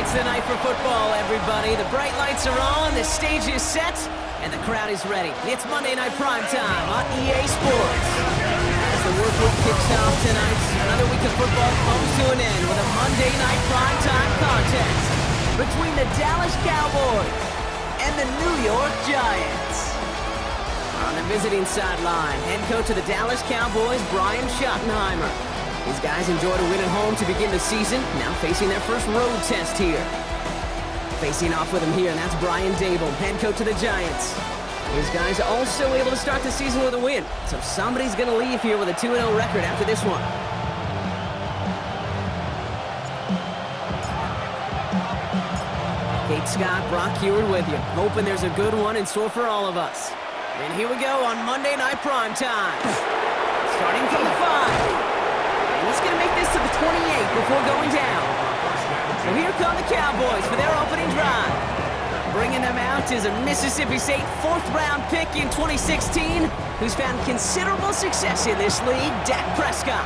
It's the night for football, everybody. The bright lights are on, the stage is set, and the crowd is ready. It's Monday Night Primetime on EA Sports. As the work week kicks off tonight, another week of football comes to an end with a Monday Night Primetime contest between the Dallas Cowboys and the New York Giants. On the visiting sideline, head coach of the Dallas Cowboys, Brian Schottenheimer. These guys enjoyed a win at home to begin the season, now facing their first road test here. Facing off with him here, and that's Brian Daboll, head coach of the Giants. These guys also able to start the season with a win, so somebody's going to leave here with a 2-0 record after this one. Kate Scott, Brock Heward with you, hoping there's a good one in store for all of us. And here we go on Monday Night Primetime. Starting from the 5. He's going to make this to the 28 before going down. So here come the Cowboys for their opening drive. Bringing them out is a Mississippi State fourth-round pick in 2016 who's found considerable success in this league, Dak Prescott.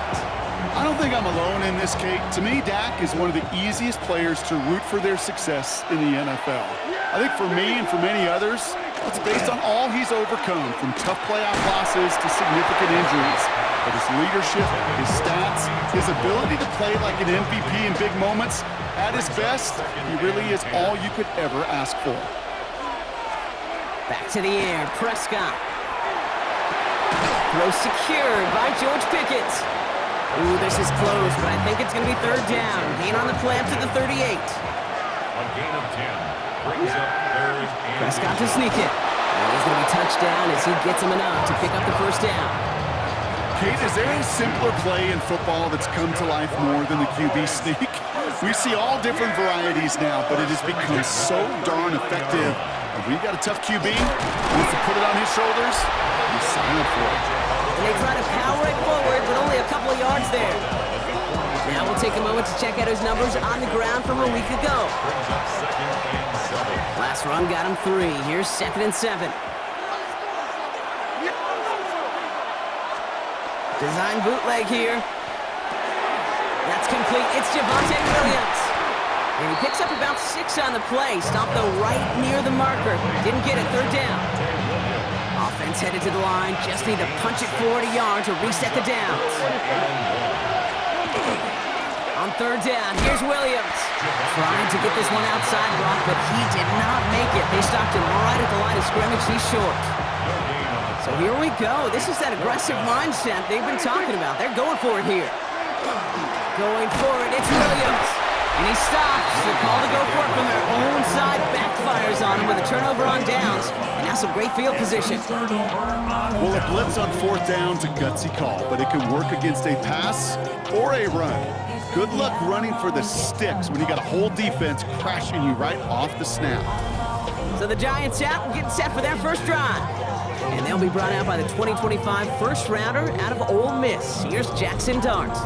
I don't think I'm alone in this, Kate. To me, Dak is one of the easiest players to root for their success in the NFL. I think for me and for many others, it's based on all he's overcome, from tough playoff losses to significant injuries. But his leadership, his stats, his ability to play like an MVP in big moments, at his best, he really is all you could ever ask for. Back to the air, Prescott. Throw secured by George Pickett. Ooh, this is close, but I think it's going to be third down. Gain on the play up to the 38. A gain of 10 brings up third and Prescott to sneak it. And he's going to be touchdown as he gets him enough to pick up the first down. Kate, is there a simpler play in football that's come to life more than the QB sneak? We see all different varieties now, but it has become so darn effective. And when you got a tough QB who wants to put it on his shoulders, you sign up for it. And they try to power it forward, but only a couple of yards there. Now we'll take a moment to check out his numbers on the ground from a week ago. Last run got him 3. Here's 2nd and 7. Design bootleg here. That's complete. It's Javonte Williams. And he picks up about 6 on the play. Stopped though right near the marker. Didn't get it. Third down. Offense headed to the line. Just need to punch it 40 yards to reset the downs. On third down, here's Williams. Trying to get this one outside Brock, but he did not make it. They stopped him right at the line of scrimmage. He's short. So here we go. This is that aggressive mindset they've been talking about. They're going for it here. Going for it. It's Williams. And he stops. The call to go for it from their own side backfires on him with a turnover on downs. And now some great field position. Well, a blitz on fourth down's a gutsy call, but it can work against a pass or a run. Good luck running for the sticks when you got a whole defense crashing you right off the snap. So the Giants out and getting set for their first drive. And they'll be brought out by the 2025 first-rounder out of Ole Miss. Here's Jackson Dart.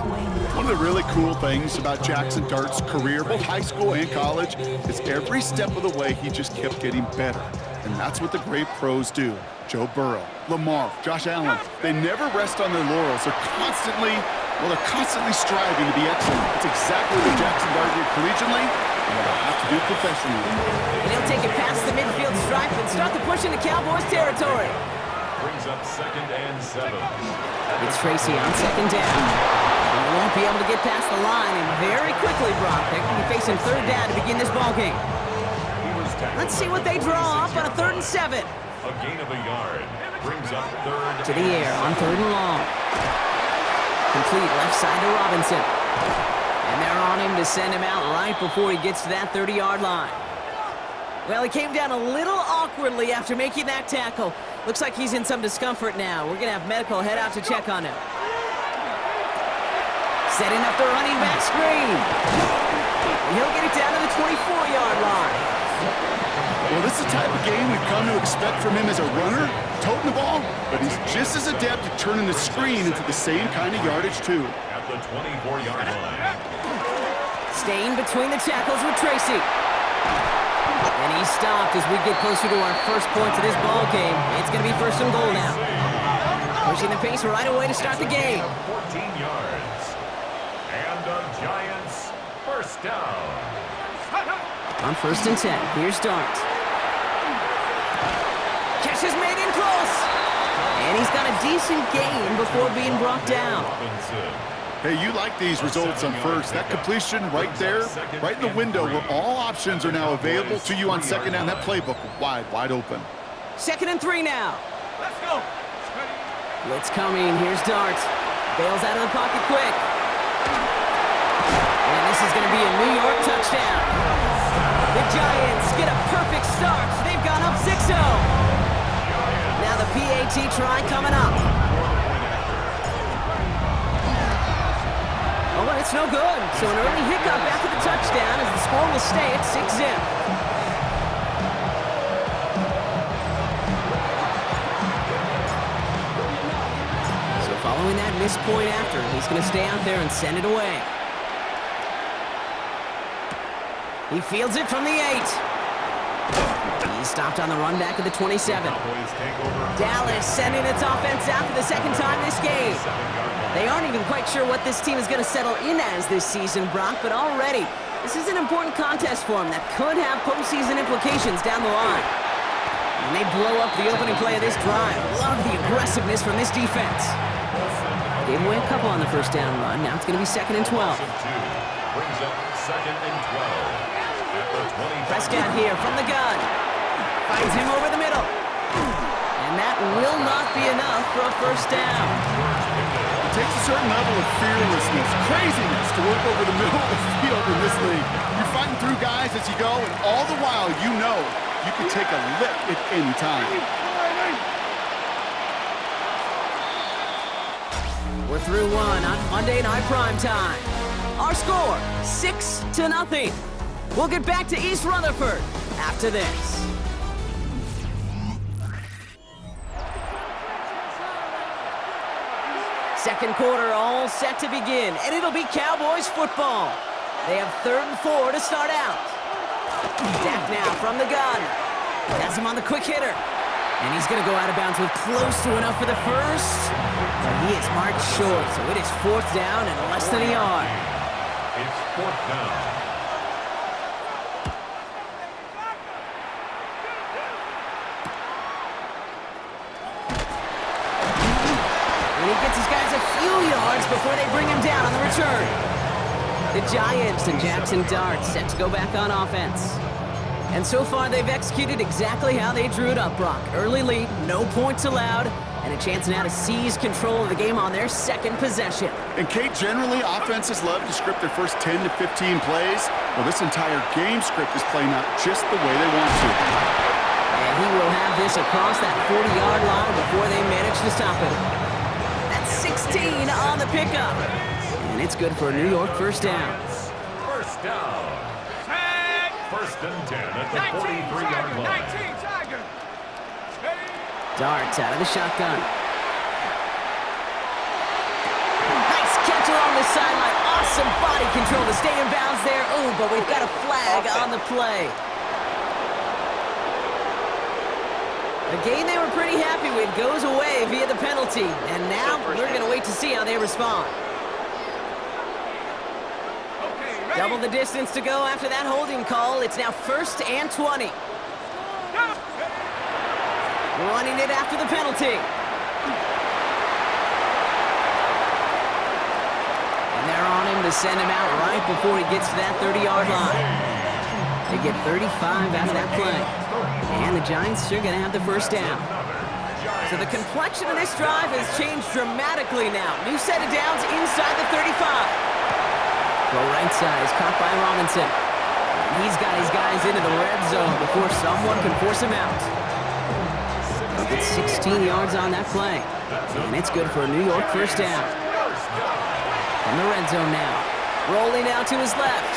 One of the really cool things about Jackson Dart's career, both high school and college, is every step of the way he just kept getting better. And that's what the great pros do. Joe Burrow, Lamar, Josh Allen, they never rest on their laurels. They're constantly striving to be excellent. That's exactly what Jackson Dart did collegiately, and what they'll have to do professionally. And he'll take it past the midfield stripe and start the push into Cowboys territory. brings up 2nd and 7. It's Tracy on 2nd down. He won't be able to get past the line, and very quickly, Brock, they're going to be facing third down to begin this ballgame. Let's see what they draw up on a 3rd and 7. A gain of a yard brings up 3rd to the air on 3rd and long. Complete left side to Robinson. And they're on him to send him out right before he gets to that 30-yard line. Well, he came down a little awkwardly after making that tackle. Looks like he's in some discomfort now. We're going to have medical head out to check on him. Setting up the running back screen. And he'll get it down to the 24-yard line. Well, this is the type of game we've come to expect from him as a runner, toting the ball, but he's just as adept at turning the screen into the same kind of yardage, too. at the 24-yard line. Staying between the tackles with Tracy. And he stopped as we get closer to our first points of this ball game. It's going to be 1st and goal now. Pushing the pace right away to start the game. 14 yards. And the Giants first down. On 1st and 10, here's Dart. Catch is made in close. And he's got a decent gain before being brought down. Hey, you like these results on first. That completion right there, right in the window where all options are now available to you on second down. That playbook wide open. 2nd and 3 now. Let's go. Blitz coming. Here's Dart. Bails out of the pocket quick. And this is going to be a New York touchdown. The Giants get a perfect start. They've gone up 6-0. Now the PAT try coming up. Oh, but it's no good. So an early hiccup after the touchdown as the score will stay at 6-zip. So following that missed point after, he's going to stay out there and send it away. He fields it from the 8. He's stopped on the run back at the 27. Dallas sending its offense out for the second time this game. They aren't even quite sure what this team is going to settle in as this season, Brock, but already, this is an important contest for them that could have postseason implications down the line. And they blow up the opening play of this drive. Love the aggressiveness from this defense. Gave away a couple on the first down run. Now it's going to be 2nd and 12. Brings up 2nd and 12. Prescott here from the gun. Finds him over the middle. And that will not be enough for a first down. It takes a certain level of fearlessness, craziness to work over the middle of the field in this league. You're fighting through guys as you go, and all the while you know you can take a lick at any time. We're through one on Monday Night Primetime. Our score, 6-0. We'll get back to East Rutherford after this. Second quarter all set to begin, and it'll be Cowboys football. They have 3rd and 4 to start out. Dak now from the gun. Has him on the quick hitter. And he's going to go out of bounds with close to enough for the first. But he is marked short, so it is 4th down and less than a yard. It's 4th down. And he gets his guys a few yards before they bring him down on the return. The Giants and Jackson Dart set to go back on offense. And so far, they've executed exactly how they drew it up, Brock. Early lead, no points allowed, and a chance now to seize control of the game on their second possession. And Kate, generally, offenses love to script their first 10 to 15 plays. Well, this entire game script is playing out just the way they want to. And he will have this across that 40-yard line before they manage to stop him. That's 16 on the pickup. And it's good for a New York first down. First down. 1st and 10 at the 43-yard line. Darts out of the shotgun. Nice catch along the sideline. Awesome body control to stay in bounds there. Ooh, but we've got a flag on the play. A game they were pretty happy with goes away via the penalty. And now we're going to wait to see how they respond. Double the distance to go after that holding call. It's now 1st and 20. Running it after the penalty. And they're on him to send him out right before he gets to that 30-yard line. They get 35 out of that play. And the Giants are going to have the first down. So the complexion of this drive has changed dramatically now. New set of downs inside the 35. Throw right side is caught by Robinson. And he's got his guys into the red zone before someone can force him out. He'll get 16 yards on that play. And it's good for a New York first down. From the red zone now. Rolling out to his left.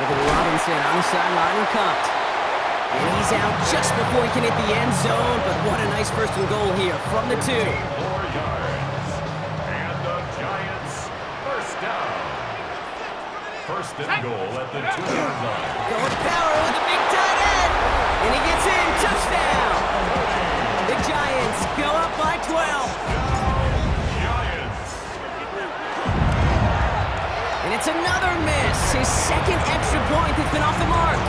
Look at Robinson on the sideline and caught. And he's out just before he can hit the end zone. But what a nice first and goal here from the 2. 4 yards. And the Giants first down. 1st and goal at the 2-yard line. Going power with the big tight end. And he gets in. Touchdown. The Giants go up by 12. Giants. And it's another miss. His second extra point has been off the mark.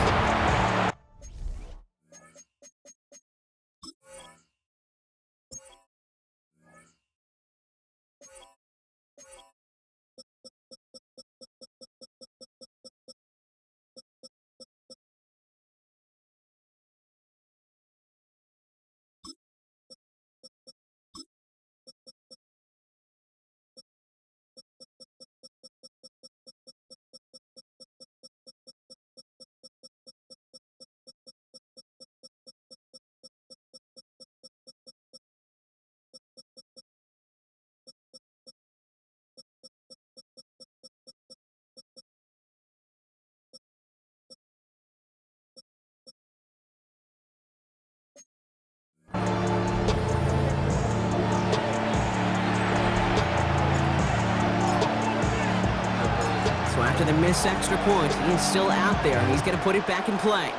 After the missed extra point, he is still out there, and he's going to put it back in play.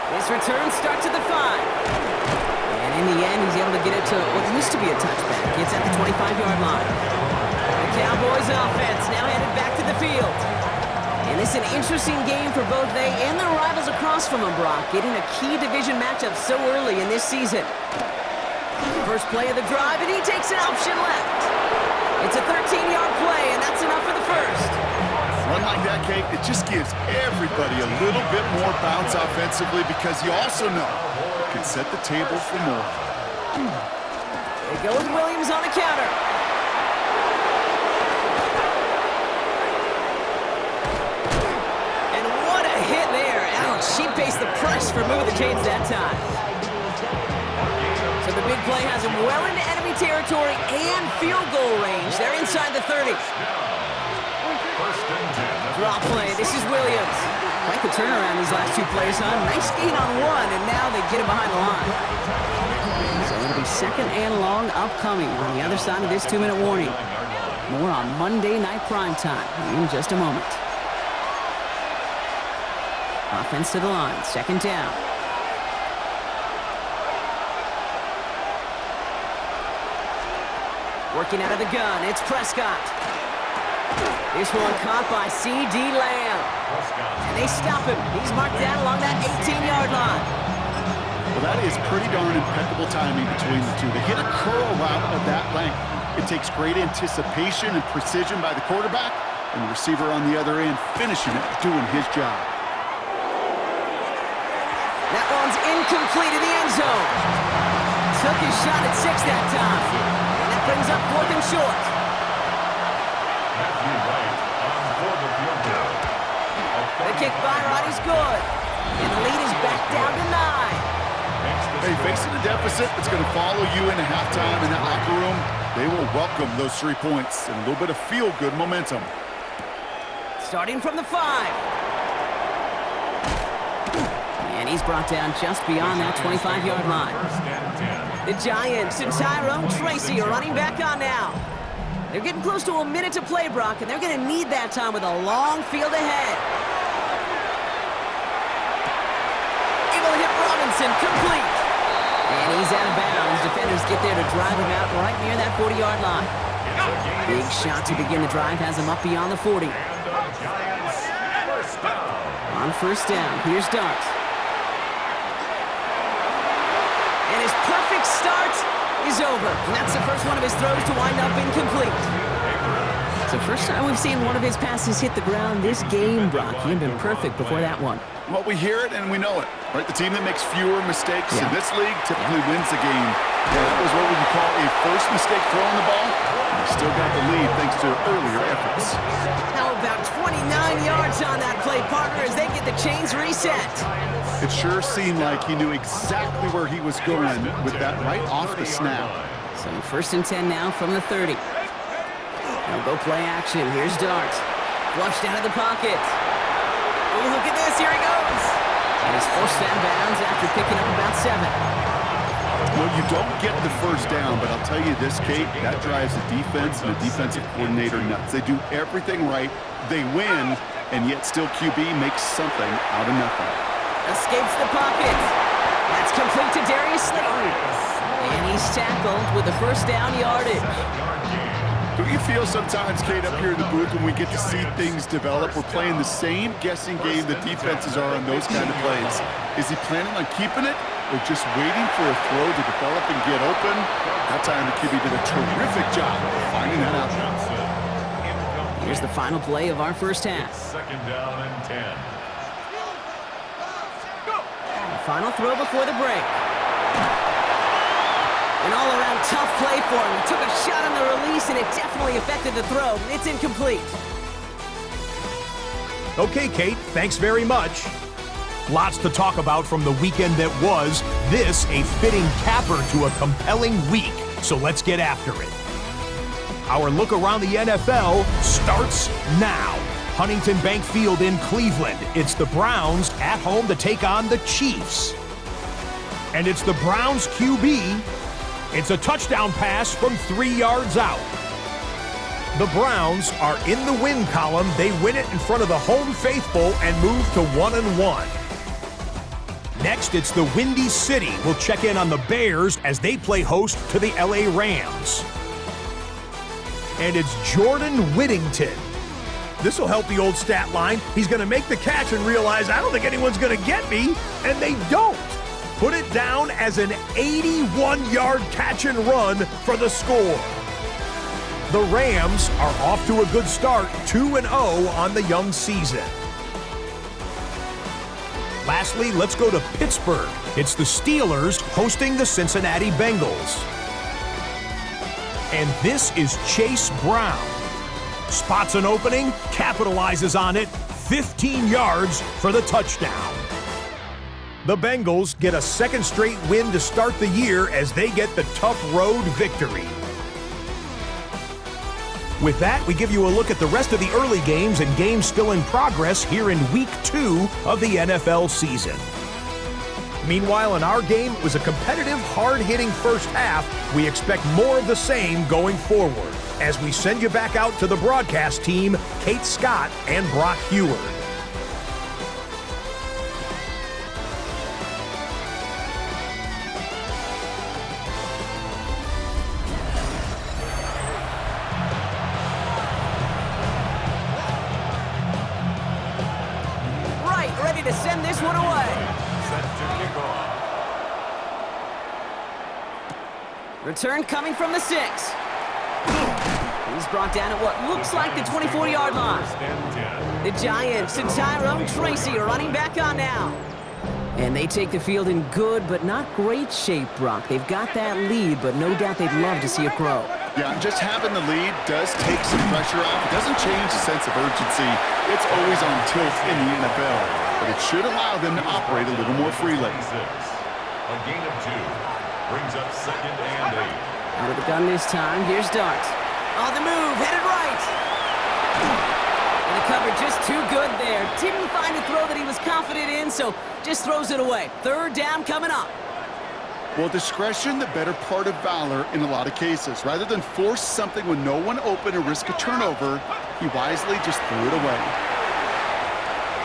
This return starts at the 5. And in the end, he's able to get it to what used to be a touchback. It's at the 25-yard line. The Cowboys offense now headed back to the field. And it's an interesting game for both they and their rivals across from them, Brock, getting a key division matchup so early in this season. First play of the drive, and he takes an option left. It's a 13-yard play, and that's enough for the first. Run like that, Kate, it just gives everybody a little bit more bounce offensively because you also know it can set the table for more. They go with Williams on the counter. And what a hit there. Ouch, she pays the price for moving the chains that time. So the big play has him well into enemy territory and field goal range. They're inside the 30. Drop play. This is Williams. Quite the turnaround these last two plays, huh? Nice gain on one, and now they get him behind the line. So it'll be second and long upcoming on the other side of this 2-minute warning. More on Monday Night Primetime in just a moment. Offense to the line. Second down. Working out of the gun. It's Prescott. This one caught by C.D. Lamb. And they stop him. He's marked down along that 18-yard line. Well, that is pretty darn impeccable timing between the two. To hit a curl route of that length, it takes great anticipation and precision by the quarterback, and the receiver on the other end finishing it, doing his job. That one's incomplete in the end zone. Took his shot at 6 that time. And that brings up 4th and short. The kick by Roddy's good. And the lead is back down to 9. Hey, facing a deficit that's going to follow you into halftime in that locker room, they will welcome those 3 points and a little bit of feel-good momentum. Starting from the 5. And he's brought down just beyond that 25-yard line. The Giants and Tyrone Tracy are running back on now. They're getting close to a minute to play, Brock, and they're going to need that time with a long field ahead. Able to hit Robinson, complete. And he's out of bounds. Defenders get there to drive him out right near that 40-yard line. Big shot to begin the drive has him up beyond the 40. On first down, here's Dart. And his perfect start is over. And that's the first one of his throws to wind up incomplete. It's the first time we've seen one of his passes hit the ground this game, Brock. He had been perfect before that one. Well, we hear it and we know it, right? The team that makes fewer mistakes in this league typically wins the game. Yeah, that was what we would call a first mistake throwing the ball. And they still got the lead thanks to earlier efforts. How about 29 yards on that play, partner, as they get the chains reset? It sure seemed like he knew exactly where he was going with that right off the snap. So first and 10 now from the 30. Now go play action. Here's Dart. Flushed out of the pocket. Oh, look at this. Here he goes. And he's forced out of bounds after picking up about 7. Well, you don't get the first down, but I'll tell you this, Kate, that drives the defense and the defensive coordinator nuts. They do everything right. They win, and yet still QB makes something out of nothing. Escapes the pocket. That's complete to Darius Slayton. And he's tackled with the first down yardage. Don't you feel sometimes, Kate, up here in the booth when we get to see things develop, we're playing the same guessing game the defenses are on those kind of plays? Is he planning on keeping it or just waiting for a throw to develop and get open? That time the QB did a terrific job of finding that out. Here's the final play of our first half. Second down and 10. The final throw before the break. An all-around tough play for him. He took a shot on the release, and it definitely affected the throw. It's incomplete. Okay, Kate, thanks very much. Lots to talk about from the weekend that was. This a fitting capper to a compelling week, so let's get after it. Our look around the NFL starts now. Huntington Bank Field in Cleveland. It's the Browns at home to take on the Chiefs. And it's the Browns QB. It's a touchdown pass from 3 yards out. The Browns are in the win column. They win it in front of the home faithful and move to 1-1. Next, it's the Windy City. We'll check in on the Bears as they play host to the LA Rams. And it's Jordan Whittington. This will help the old stat line. He's going to make the catch and realize, I don't think anyone's going to get me, and they don't. Put it down as an 81-yard catch and run for the score. The Rams are off to a good start, 2-0 on the young season. Lastly, let's go to Pittsburgh. It's the Steelers hosting the Cincinnati Bengals. And this is Chase Brown. Spots an opening, capitalizes on it, 15 yards for the touchdown. The Bengals get a second straight win to start the year as they get the tough road victory. With that, we give you a look at the rest of the early games and games still in progress here in Week 2 of the NFL season. Meanwhile, in our game, it was a competitive, hard-hitting first half. We expect more of the same going forward as we send you back out to the broadcast team, Kate Scott and Brock Heward. Ready to send this one away. Set to kick off. Return coming from the 6. He's brought down at what looks like the 24-yard line. First and 10. The Giants and Tyrone Tracy are running back on now. And they take the field in good but not great shape, Brock. They've got that lead, but no doubt they'd love to see it grow. Yeah, just having the lead does take some pressure off. It doesn't change the sense of urgency. It's always on tilt in the NFL, but it should allow them to operate a little more freely. 6. A gain of 2. Brings up 2nd and 8. Out of the gun this time, here's Dart. On the move, headed right. And the cover just too good there. Didn't find a throw that he was confident in, so just throws it away. 3rd down coming up. Well, discretion, the better part of valor in a lot of cases. Rather than force something with no one open and risk a turnover, he wisely just threw it away.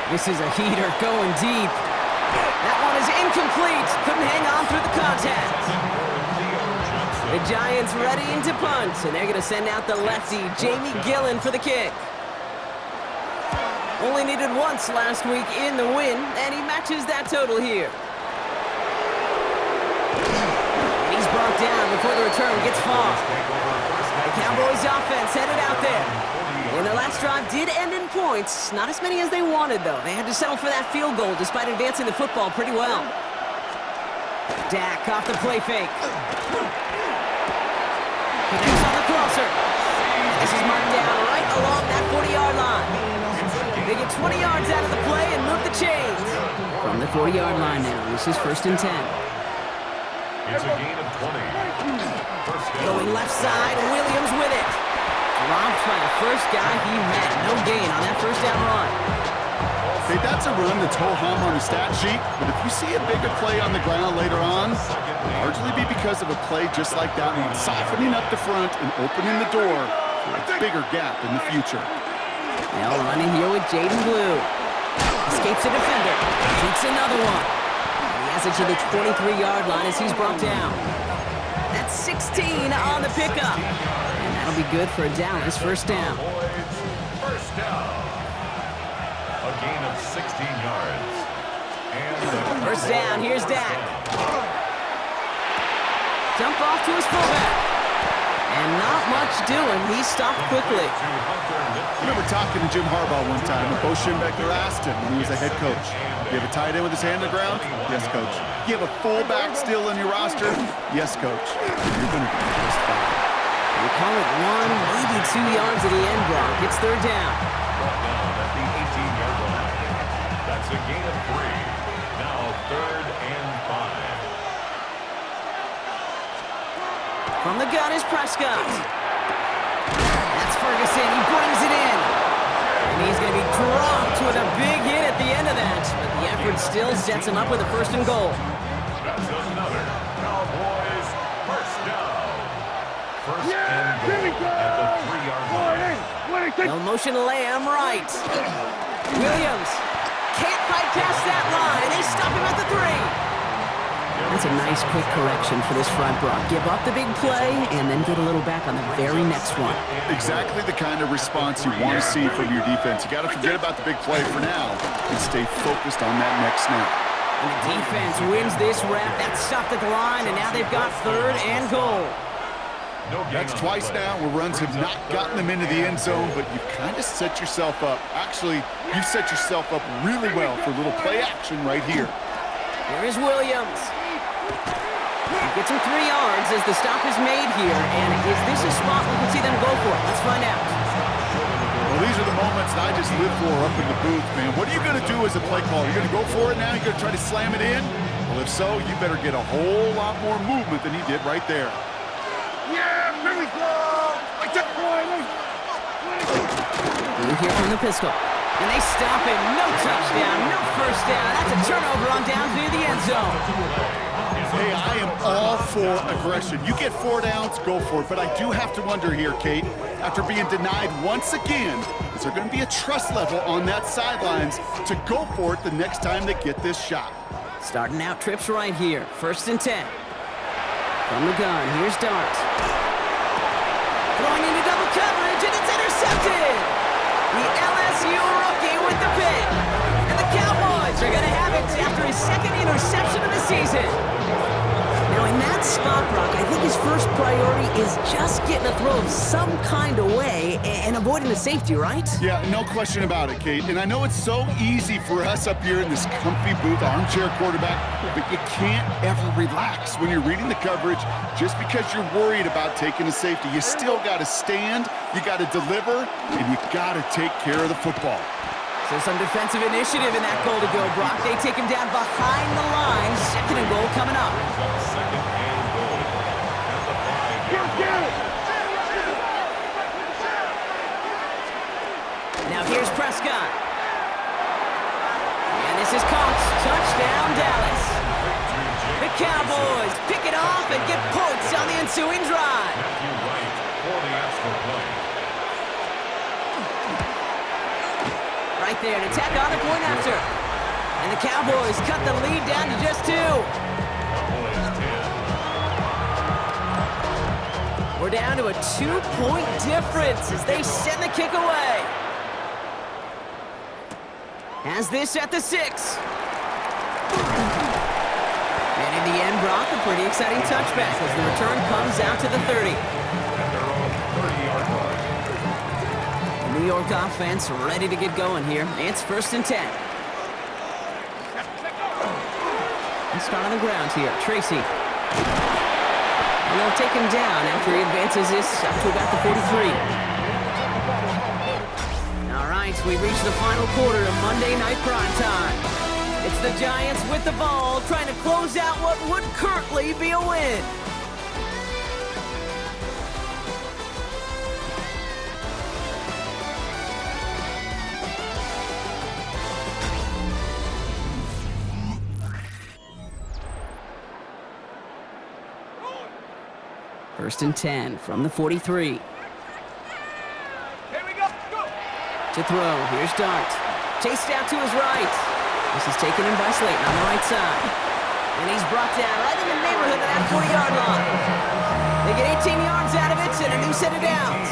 This is a heater going deep. That one is incomplete. Couldn't hang on through the contact. The Giants ready into punt, and they're going to send out the lefty, Jamie Gillen, for the kick. Only needed once last week in the win, and he matches that total here. And he's brought down before the return gets far. The Cowboys offense headed out there. And the last drive did end in points. Not as many as they wanted, though. They had to settle for that field goal despite advancing the football pretty well. Dak off the play fake. Connects on the crosser. This is marked down right along that 40-yard line. They get 20 yards out of the play and move the chains. From the 40-yard line now, this is 1st and 10. It's a gain of 20. First down. Going left side, Williams with it. Dropped by the first guy he met. No gain on that 1st down run. Hey, that's a run that's ho-hum on the stat sheet, but if you see a bigger play on the ground later on, it'll largely be because of a play just like that one, softening up the front and opening the door for a bigger gap in the future. Now running here with Jaden Blue. Escapes a defender. Takes another one. And he has it to the 23-yard line as he's brought down. That's 16 on the pickup. And that'll be good for a Dallas 1st down. First down. A gain of 16 yards. And 1st down, here's Dak. Dump off to his fullback. And not much doing. He stopped quickly. I remember talking to Jim Harbaugh one time, and Bo Schembechler asked him when he was a head coach, you have a tight end with his hand on the ground? Yes, coach. You have a fullback still in your roster? Yes, coach. You're going to be just fine. We call it 1, maybe 2 yards at the end, Brock. It's 3rd down. brought down at the 18-yard line. That's a gain of 3. Now 3rd and 5. From the gun is Prescott. That's Ferguson. He brings it in. And he's going to be dropped with a big hit at the end of that. But the effort still sets him up with a 1st and goal. That's another Cowboys 1st down. 1st and goal at the 3-yard line. No motion Lamb right. Williams can't fight past that line. They stop him at the 3. That's a nice quick correction for this front, Brock. Give up the big play and then get a little back on the very next one. Exactly the kind of response you want to see from your defense. You got to forget about the big play for now and stay focused on that next snap. And the defense wins this rep. That's stopped at the line, and now they've got 3rd and goal. That's twice now where runs have not gotten them into the end zone, but you've kind of set yourself up. Actually, you've set yourself up really well for a little play action right here. Here is Williams. He gets him 3 yards as the stop is made here. And is this a spot we can see them go for? Let's find out. Well, these are the moments that I just live for up in the booth, man. What are you going to do as a play caller? You're going to go for it now? You're going to try to slam it in? Well, if so, you better get a whole lot more movement than he did right there. Yeah, here we go! Like that, You hear from the pistol. And they stop him. No touchdown, no first down. That's a turnover on down near the end zone. Hey, I am all for aggression. You get 4 downs, go for it. But I do have to wonder here, Kate, after being denied once again, is there going to be a trust level on that sidelines to go for it the next time they get this shot? Starting out trips right here. 1st and 10. From the gun, here's Dart. Throwing into double coverage, and it's intercepted! The LSU rookie with the pick. And the Cowboys are going to have it after his 2nd interception of the season. Now, in that spot, Brock, I think his first priority is just getting a throw of some kind of way and avoiding the safety, right? Yeah, no question about it, Kate. And I know it's so easy for us up here in this comfy booth, armchair quarterback, but you can't ever relax when you're reading the coverage just because you're worried about taking a safety. You still got to stand, you got to deliver, and you got to take care of the football. So some defensive initiative in that goal to go, Brock. They take him down behind the line. 2nd and goal coming up. 2nd and goal at the 5-yard line. Now here's Prescott. And this is caught. Touchdown, Dallas. The Cowboys pick it off and get points on the ensuing drive. Matthew Wright for the extra play. Right there to tack on the point after. And the Cowboys cut the lead down to just 2. Cowboys 10. We're down to a 2-point difference as they send the kick away. Has this at the 6. And in the end, Brock, a pretty exciting touchback as the return comes out to the 30. At their own 30-yard line. The New York offense ready to get going here. It's 1st and 10. Let's start on the ground here. Tracy. And they'll take him down after he advances this up to about the 43. All right, we reach the final quarter of Monday Night Primetime. It's the Giants with the ball, trying to close out what would currently be a win. First and 10 from the 43. Here we go! Go! To throw, here's Dart. Chased out to his right. This is taken in by Slayton on the right side. And he's brought down right in the neighborhood of that 40-yard line. They get 18 yards out of it and a new set of downs.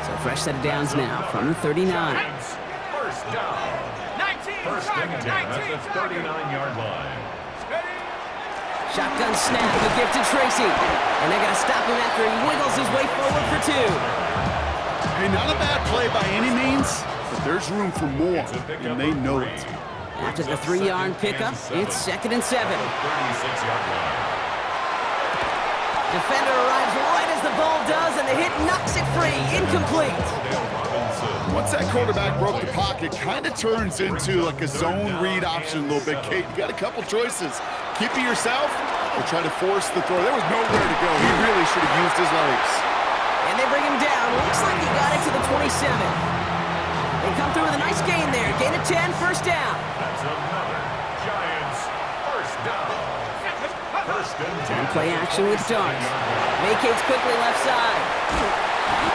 So fresh set of downs now from the 39. First down. 19! 1st and 10 at the 39-yard line. Shotgun snap, a gift to Tracy. And they're going to stop him after he wiggles his way forward for 2. Hey, not a bad play by any means, but there's room for more, and they know it. After the 3-yard pickup, it's 2nd and 7. 36-yard line. Defender arrives right as the ball does, and the hit knocks it free. Incomplete. Dale Robinson. Once that quarterback broke the pocket, kind of turns into like a zone read option a little bit, Kate. You got a couple choices. Keep it yourself or try to force the throw. There was nowhere to go. He really should have used his legs. And they bring him down. Looks like he got it to the 27. They come through with a nice gain there. Gain of 10, first down. That's another Giants first down. 1st and 10. Play action with Dart. Vacates quickly left side.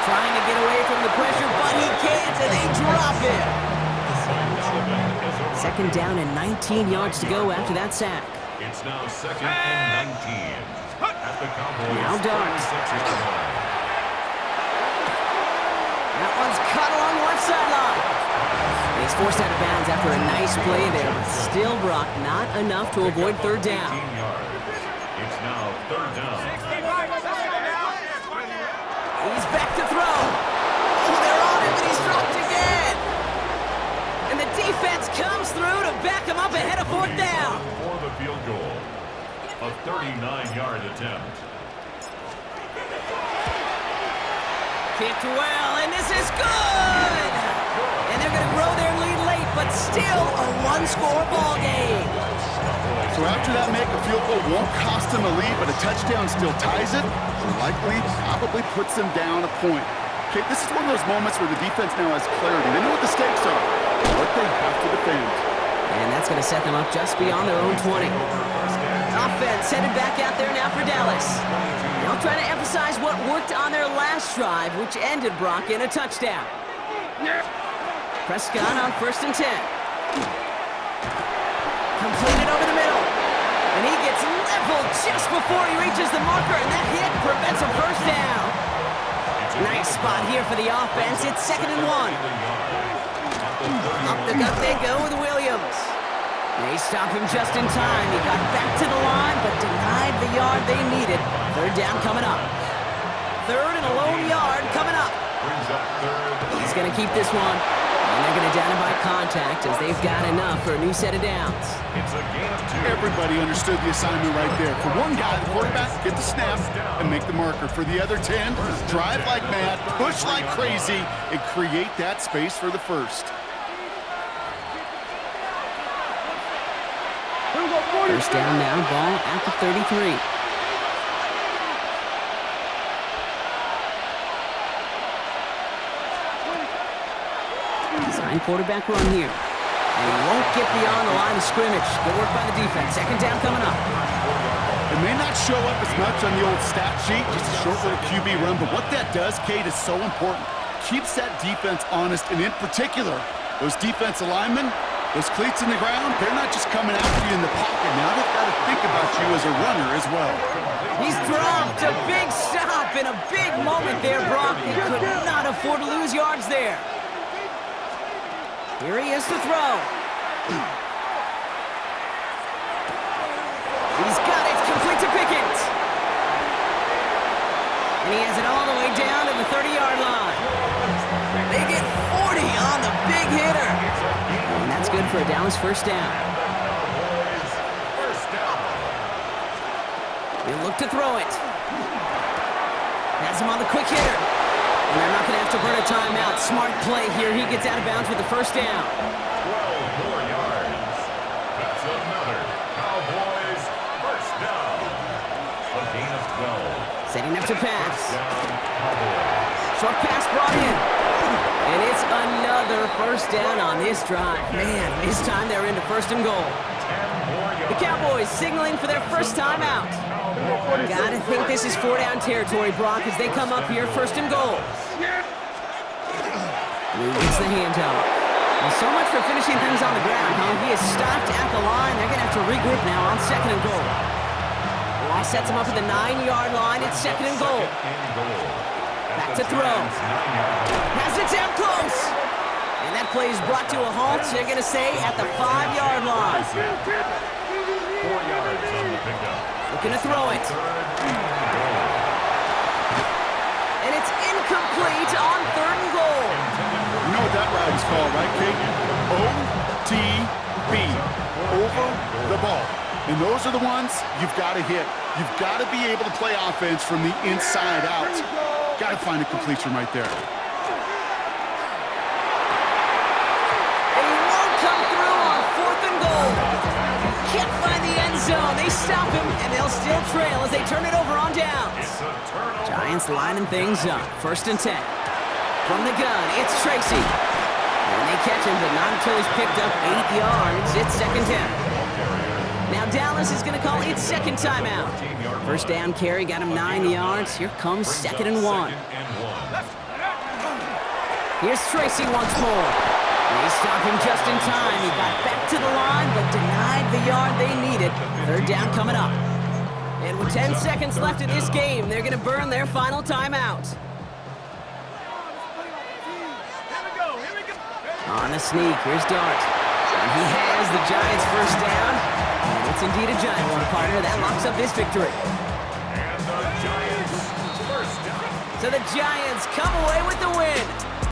Trying to get away from the pressure, but he backhands, and they drop it. Second down and 19 yards to go after that sack. It's now 2nd and 19. At the Cowboys. Now Dart. 36-yard line. That one's cut along the left sideline. He's forced out of bounds after a nice play there, but still, Brock, not enough to avoid third down. 18 yards. It's now 3rd down. He's back to throw. Oh, they're on him, and he's dropped again. And the defense comes through to back him up ahead of 4th down. For the field goal. A 39-yard attempt. Kicked well, and this is good. And they're going to grow their lead late, but still a one-score ball game. So after that make, a field goal won't cost them a lead, but a touchdown still ties it, and likely probably puts them down a point. Okay, this is one of those moments where the defense now has clarity. They know what the stakes are, and what they have to defend. And that's going to set them up just beyond their own 20. Offense headed back out there now for Dallas. They'll try to emphasize what worked on their last drive, which ended, Brock, in a touchdown. Prescott on 1st and 10. Completed over the middle. And he gets leveled just before he reaches the marker, and that hit prevents a first down. Nice spot here for the offense. It's 2nd and 1. Up the gut they go with Williams. They stop him just in time. He got back to the line, but denied the yard they needed. 3rd down coming up. 3rd and a lone yard coming up. He's going to keep this one. And they're going to down him by contact as they've got enough for a new set of downs. It's a gain of 2. Everybody understood the assignment right there. For one guy, the quarterback, get the snap and make the marker. For the other 10, drive like mad, push like crazy, and create that space for the first. First down now, ball at the 33. Design quarterback run here. And he won't get beyond the line of scrimmage. Good work by the defense. 2nd down coming up. It may not show up as much on the old stat sheet, just a short little QB run, but what that does, Kate, is so important. Keeps that defense honest, and in particular, those defensive linemen, those cleats in the ground, they're not just coming after you in the pocket. Now they've got to think about you as a runner as well. He's dropped a big stop in a big moment there, Brock. He could not afford to lose yards there. Here he is to throw. He's got it, complete to Pickens. And he has it all the way down to the 30-yard line. They get 40 on the big hitter. And that's good for a Dallas first down. He'll look to throw it. Has him on the quick hitter. And they're not going to have to burn a timeout. Smart play here. He gets out of bounds with the first down. 12 more yards. That's another Cowboys first down. A gain of 12. Setting up to pass. Short pass brought in. And it's another first down on this drive. Man, this time they're into 1st and goal. The Cowboys signaling for their first timeout. Gotta think this is 4-down territory, Brock, as they come up here 1st and goal. Blue gets the handoff. Well, so much for finishing things on the ground, huh? He is stopped at the line. They're gonna have to regroup now on 2nd and goal. Law sets him up at the 9-yard line. It's 2nd and goal. Back to throw. Has it down close. And that play is brought to a halt. They're gonna say at the 5-yard line. 4 yards on the pickup. Looking to throw it. And it's incomplete on 3rd and goal. You know what that route is called, right, Kate? OTB, over the ball. And those are the ones you've got to hit. You've got to be able to play offense from the inside out. Got to find a completion right there. And he won't come through on 4th and goal. Can't find the end zone. They stop him, and they'll still trail as they turn it over on downs. Giants lining things up. 1st and 10. From the gun, it's Tracy. And they catch him, but not until he's picked up 8 yards. It's 2nd down. Now Dallas is going to call its 2nd timeout. First down carry got him 9 yards. Here comes 2nd and 1. Here's Tracy once more. They stop him just in time. He got back to the line, but denied the yard they needed. Third down coming up. And with 10 seconds left in this game, they're going to burn their final timeout. On the sneak, here's Dart. And he has the Giants' first down. And it's indeed a giant one, partner. That locks up this victory. And the Giants first down. So the Giants come away with the win.